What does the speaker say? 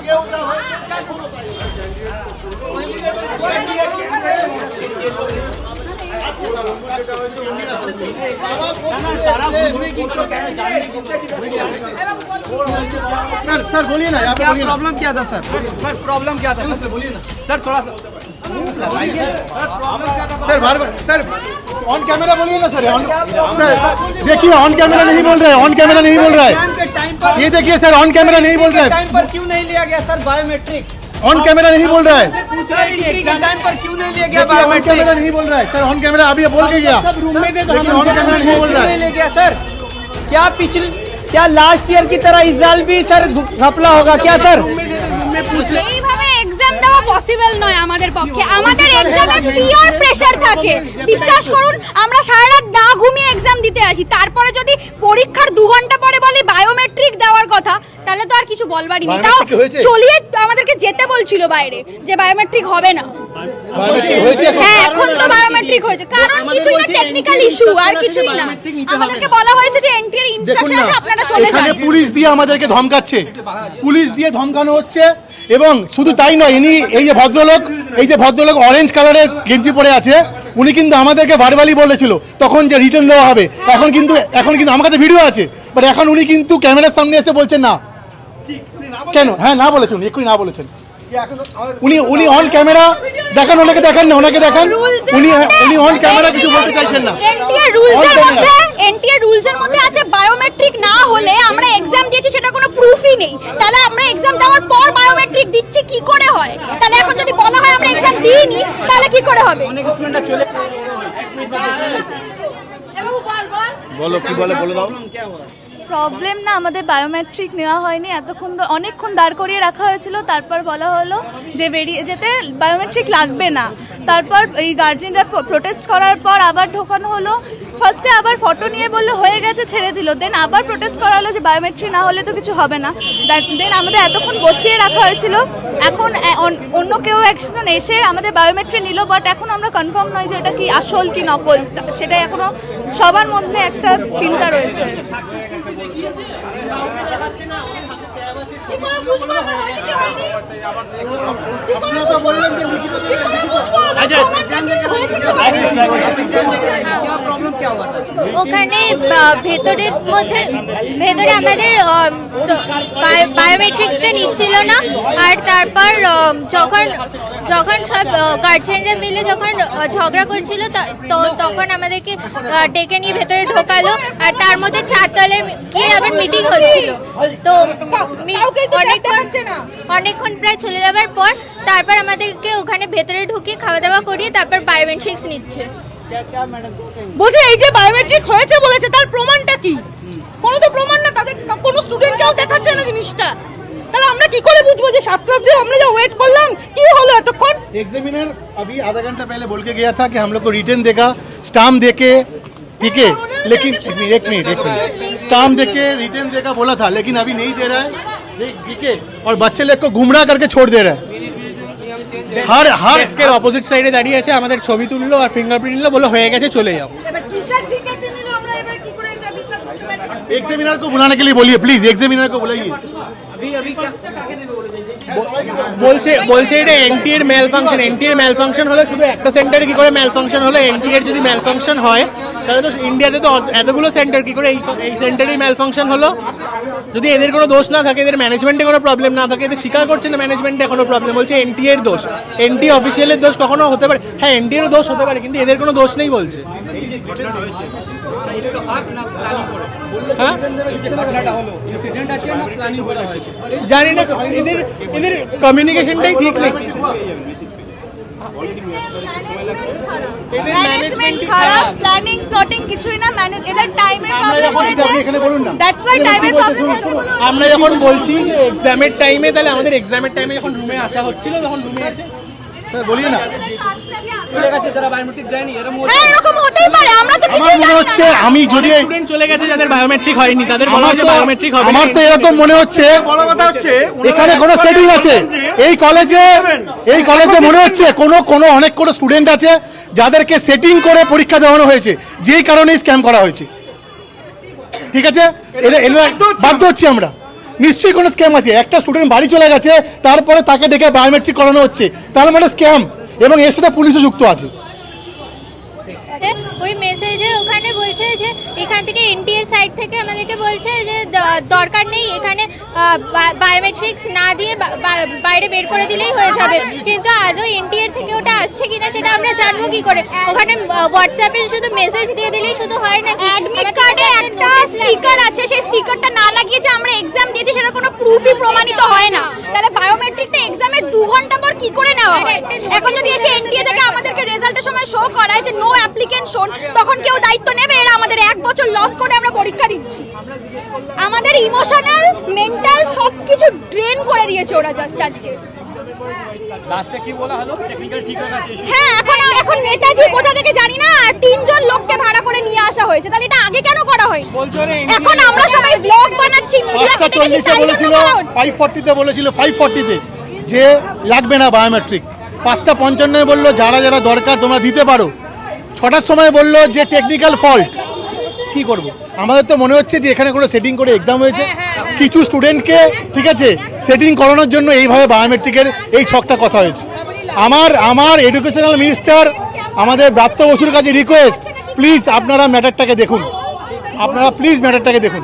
Sir बोलिए ना, क्या प्रॉब्लम क्या था सर? प्रॉब्लम क्या था सर? बोलिए ना सर, थोड़ा सा sir bar bar sir on camera बोलिए ना सर। सर देखिए ऑन कैमरा नहीं बोल रहा है, ऑन कैमरा नहीं बोल रहा है। ये देखिए सर ऑन कैमरा नहीं बोल रहा है। टाइम पर क्यों नहीं लिया गया सर बायोमेट्रिक? ऑन कैमरा नहीं बोल रहा है। एग्जाम टाइम पर क्यों नहीं लिया गया ऑन बायोमेट्रिक? कैमरा नहीं बोल रहा है सर, ऑन कैमरा अभी बोल के गया, लेकिन ऑन कैमरा नहीं बोल रहा है। ले गया सर। क्या लास्ट ईयर की तरह इस साल भी सर घपला होगा क्या सर? এইভাবে এক্সাম দেওয়া পসিবল নয় আমাদের পক্ষে। আমাদের এক্সামে পিওর প্রেসার থাকে, বিশ্বাস করুন। আমরা সারা রাত না ঘুমিয়ে এক্সাম দিতে আসি, তারপরে যদি পরীক্ষার 2 ঘন্টা পরে বলি বায়োমেট্রিক দেওয়ার কথা, তাহলে তো আর কিছু বলবারই নেই। তাও চলিয়ে আমাদেরকে যেতে বলছিল বাইরে যে বায়োমেট্রিক হবে না। হ্যাঁ এখন তো বায়োমেট্রিক হয়েছে, কারণ কিছুই না, টেকনিক্যাল ইস্যু আর কিছুই না। আমাদেরকে বলা হয়েছে যে এনটিআর ইনস্ট্রাকশন আছে আপনারা চলে যান। এখানে পুলিশ দিয়ে আমাদেরকে ধমকাচ্ছে, পুলিশ দিয়ে ধমকানো হচ্ছে। এবং শুধু তাই নয়, ইনি এই যে ভদ্রলোক অরেঞ্জ কালারের গেঞ্জি পরে আছে, উনি কিন্তু আমাদেরকে ভার্বালি বলেছিল তখন যে রিটার্ন দেওয়া হবে। এখন কিন্তু আমার কাছে ভিডিও আছে, বাট এখন উনি কিন্তু ক্যামেরার সামনে এসে বলছেন না। কেন? হ্যাঁ না বলেছেন, এক্ষুনি না বলেছেন। উনি অন ক্যামেরা দেখান, ওনাকে দেখান না, ওনাকে দেখান। উনি অন ক্যামেরা কিছু বলতে চাইছেন না। এনটিআর রুলসের মধ্যে আছে বায়োমেট্রিক না হলে আমরা এক্সাম দিয়েছি সেটা কোনো প্রুফই নেই। তাহলে আমরা এক্সাম দেওয়ার পর বায়োমেট্রিক দিচ্ছি কি করে হয়? তাহলে এখন যদি বলা হয় আমরা এক্সাম দিইনি, তাহলে কি করে হবে? বলো কি বলে, বলে দাও। প্রবলেম না, আমাদের বায়োমেট্রিক নেওয়া হয়নি, অনেকক্ষণ দাঁড় করিয়ে রাখা হয়েছিল। তারপর বলা হলো যে বেরিয়ে যেতে, বায়োমেট্রিক লাগবে না। তারপর এই গার্জেনরা প্রোটেস্ট করার পর আবার ঢোকানো হলো। ফার্স্টে আবার ফটো নিয়ে বললো হয়ে গেছে, ছেড়ে দিল। দেন আবার প্রোটেস্ট করা হলো যে বায়োমেট্রিক না হলে তো কিছু হবে না। দেন আমাদের এতক্ষণ বসিয়ে রাখা হয়েছিল। এখন অন্য কেউ একজন এসে আমাদের বায়োমেট্রিক নিল, বাট এখন আমরা কনফার্ম নয় যে এটা কি আসল কি নকল, সেটা এখনো সবার মধ্যে একটা চিন্তা রয়েছে। ওখানে ভেতরে আমাদের বায়োমেট্রিক্সটা নিচ্ছিল না। আর তারপর যখন সব গার্জিয়ানরা মিলে যখন ঝগড়া করছিল, তখন আমাদেরকে ডেকে নিয়ে ভেতরে ঢোকালো। আর তার মধ্যে 4 তলায় গিয়ে আবার মিটিং হচ্ছিল। তো অনেকক্ষণ প্রায় চলে যাওয়ার পর তারপর আমাদেরকে ওখানে ভেতরে ঢুকিয়ে খাওয়া দাওয়া করিয়ে তারপর বায়োমেট্রিক্স নিচ্ছে। বলছে এই যে বায়োমেট্রিক হয়েছে বলেছে, তার প্রমাণটা কি? কোনো তো প্রমাণ না, তাদের কোনো স্টুডেন্টকেও দেখাচ্ছে না জিনিসটা। তাহলে আমরা কি করে बुझबो যে 7 অবধি আমরা যা ওয়েট করলাম কি হলো এতক্ষণ? एग्जामिनर अभी आधा घंटा पहले बोल के गया था कि हम लोग को रिटर्न देगा, स्टाम्प देके, ठीक है, लेकिन एक मिनट स्टाम्प देके रिटर्न देगा बोला था, लेकिन अभी नहीं दे रहा है, ठीक है। और बच्चे लोग को गुमराह करके छोड़ दे रहा है। हर इसके অপোজিট সাইডে দাঁড়িয়ে আছে, আমাদের ছবি তুললো আর ফিঙ্গারপ্রিন্ট নিলো, বলে হয়ে গেছে চলে যাও। एग्जामिनर को बुलाने के लिए बोलिए प्लीज, एग्जामिनर को बुलाइए। বলছে এটা এনটিআর ম্যাল ফাংশন হলে শুধু একটা সেন্টারে কি করে ম্যাল ফাংশন হলো? এনটিআর যদি ম্যাল ফাংশন হয় তাহলে তো ইন্ডিয়াতে তো এতগুলো সেন্টার, কি করে এই সেন্টারেই ম্যাল ফাংশন হলো? যদি এদের কোনো দোষ না থাকে, এদের ম্যানেজমেন্টে কোনো প্রবলেম না থাকে, এদের স্বীকার করছে না ম্যানেজমেন্টে কোনো প্রবলেম, বলছে এনটিআর দোষ। এনটি অফিসিয়ালের দোষ কখনো হতে পারে, হ্যাঁ এনটিআরও দোষ হতে পারে, কিন্তু এদের কোনো দোষ নেই বলছে। জানি না, এদের কমিউনিকেশনটাই ঠিক নেই। ম্যানেজমেন্ট খারাপ, প্ল্যানিং প্লটিং কিছুই না, এদের টাইমের প্রবলেম হয়েছে, দ্যাটস ওয়াই টাইমের প্রবলেম হয়েছে। আমরা যখন বলছি যে এক্সামের টাইমে, তাহলে আমাদের এক্সামের টাইমে যখন রুমে আসা হচ্ছিল, তখন রুমে এসে স্যার বলিয়ে না, এরকম হতেই পারে, আমরা তো কিছু মনে হচ্ছে আমি যদি স্টুডেন্ট চলে গেছে যাদের বায়োমেট্রিক হয়নি, তাদের বলা যে বায়োমেট্রিক হবে। আমার তো এরকম মনে হচ্ছে, বড় কথা হচ্ছে এখানে কোনো সেটিং আছে এই কলেজে মনে হচ্ছে অনেক কোনো স্টুডেন্ট আছে যাদেরকে সেটিং করে পরীক্ষা দেওয়ানো হয়েছে, যেই কারণে স্ক্যাম করা হয়েছে। ঠিক আছে, বাধ্য হচ্ছি আমরা। নিশ্চয়ই কোনো স্ক্যাম আছে। একটা স্টুডেন্ট বাড়ি চলে গেছে, তারপরে তাকে ডেকে বায়োমেট্রিক করানো হচ্ছে, তার মানে স্ক্যাম, এবং এর সাথে পুলিশও যুক্ত আছে। ওই মেসেজে ওখানে বলছে যে এখান থেকে এনটিএর সাইড থেকে আমাদেরকে বলছে যে দরকার নেই, এখানে বায়োমেট্রিক্স না দিয়ে বাইরে বের করে দিলেই হয়ে যাবে, কিন্তু আদৌ এনটিএর থেকে ওটা আসছে কিনা সেটা আমরা জানবো কি করে? ওখানে হোয়াটসঅ্যাপে শুধু মেসেজ দিয়ে দিলেই শুধু হয় না? অ্যাডমিট কার্ডে একটা স্টিকার আছে, সেই স্টিকারটা না লাগিয়ে যে আমরা এক্সাম দিয়েছি সেটা কোনো প্রুফই প্রমাণিত হয় না, তাহলে বায়োমেট্রিকটা এক্সামের 2 ঘন্টা পর কি করে নেওয়া হয়? এখন যদি এসে এনটিএ থেকে আমাদেরকে রেজাল্টের সময় শো করায় যে নো অ্যাপ্লিকেন্ট শোন, তখন কেউ দায়িত্ব নেবে? এরা আমাদের 1 বছর লস করে আমরা পরীক্ষা দিচ্ছি, আমাদের ইমোশনাল মেন্টাল সবকিছু ড্রেন করে দিয়েছে ওরা জাস্ট আজকে। লাস্টে কি বলা হলো? টেকনিক্যাল ঠিক হয়ে গেছে। হ্যাঁ, এখন নেতাজি কোথা থেকে জানি না 3 জন লোককে ভাড়া করে নিয়ে আসা হয়েছে, তাহলে এটা আগে কেন করা হয়? এখন আমরা সবাই ব্লগ বানাচ্ছি, মিডিয়া 5:40 বলেছিল, 5:40 বলেছিল, 5:40 যে লাগবে না বায়োমেট্রিক, 5:55 বললো যারা যারা দরকার তোমরা দিতে পারো, 6টার সময় বললো যে টেকনিক্যাল ফল্ট। কি করব? আমাদের তো মনে হচ্ছে যে এখানে কোনো সেটিং করে এক্সাম হয়েছে, কিছু স্টুডেন্টকে ঠিক আছে সেটিং করানোর জন্য এইভাবে বায়োমেট্রিকের এই ছকটা কষা হয়েছে। আমার এডুকেশনাল মিনিস্টার আমাদের ব্রাত্য বসুর কাছে রিকোয়েস্ট, প্লিজ আপনারা ম্যাটারটাকে দেখুন, আপনারা প্লিজ ম্যাটারটাকে দেখুন।